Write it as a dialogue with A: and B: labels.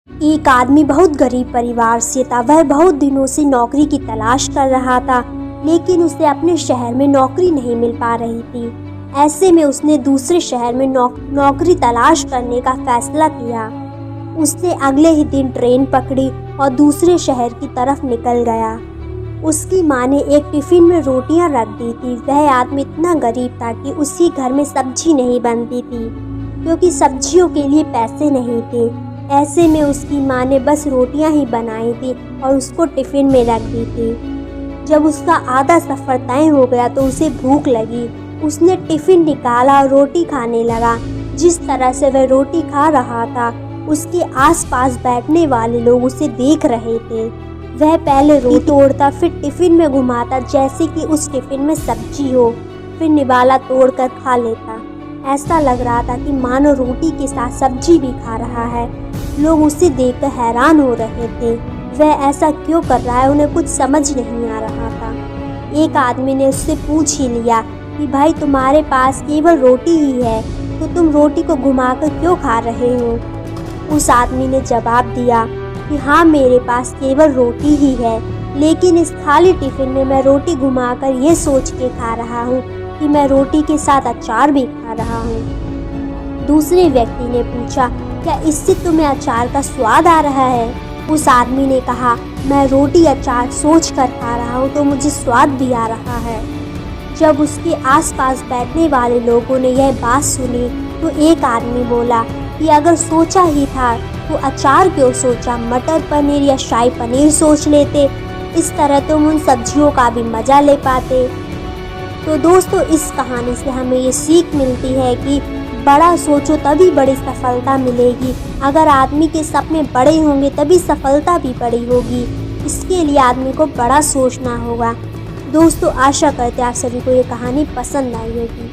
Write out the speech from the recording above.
A: एक आदमी बहुत गरीब परिवार से था। वह बहुत दिनों से नौकरी की तलाश कर रहा था, लेकिन उसे अपने शहर में नौकरी नहीं मिल पा रही थी। ऐसे में उसने दूसरे शहर में नौकरी तलाश करने का फैसला किया। उसने अगले ही दिन ट्रेन पकड़ी और दूसरे शहर की तरफ निकल गया। उसकी माँ ने एक टिफ़िन में रोटियां रख दी थी। वह आदमी इतना गरीब था कि उसके घर में सब्जी नहीं बनती थी, क्योंकि सब्जियों के लिए पैसे नहीं थे। ऐसे में उसकी माँ ने बस रोटियां ही बनाई थी और उसको टिफ़िन में रख दी थी। जब उसका आधा सफ़र तय हो गया तो उसे भूख लगी। उसने टिफ़िन निकाला और रोटी खाने लगा। जिस तरह से वह रोटी खा रहा था, उसके आसपास बैठने वाले लोग उसे देख रहे थे। वह पहले रोटी तोड़ता, फिर टिफ़िन में घुमाता जैसे कि उस टिफ़िन में सब्जी हो, फिर निवाला तोड़कर खा लेता। ऐसा लग रहा था कि मानो रोटी के साथ सब्जी भी खा रहा है। लोग उसे देखकर हैरान हो रहे थे। वह ऐसा क्यों कर रहा है, उन्हें कुछ समझ नहीं आ रहा था। एक आदमी ने उससे पूछ ही लिया कि भाई, तुम्हारे पास केवल रोटी ही है, तो तुम रोटी को घुमाकर क्यों खा रहे हो? उस आदमी ने जवाब दिया कि हाँ, मेरे पास केवल रोटी ही है, लेकिन इस खाली टिफ़िन में मैं रोटी घुमाकर ये सोच के खा रहा हूँ कि मैं रोटी के साथ अचार भी खा रहा हूँ। दूसरे व्यक्ति ने पूछा, क्या इससे तुम्हें अचार का स्वाद आ रहा है? उस आदमी ने कहा, मैं रोटी अचार सोच कर खा रहा हूँ तो मुझे स्वाद भी आ रहा है। जब उसके आसपास बैठने वाले लोगों ने यह बात सुनी तो एक आदमी बोला कि अगर सोचा ही था तो अचार क्यों सोचा, मटर पनीर या शाही पनीर सोच लेते। इस तरह तुम उन सब्जियों का भी मज़ा ले पाते। तो दोस्तों, इस कहानी से हमें ये सीख मिलती है कि बड़ा सोचो तभी बड़ी सफलता मिलेगी। अगर आदमी के सपने बड़े होंगे तभी सफलता भी बड़ी होगी। इसके लिए आदमी को बड़ा सोचना होगा। दोस्तों, आशा करते हैं आप सभी को ये कहानी पसंद आई होगी।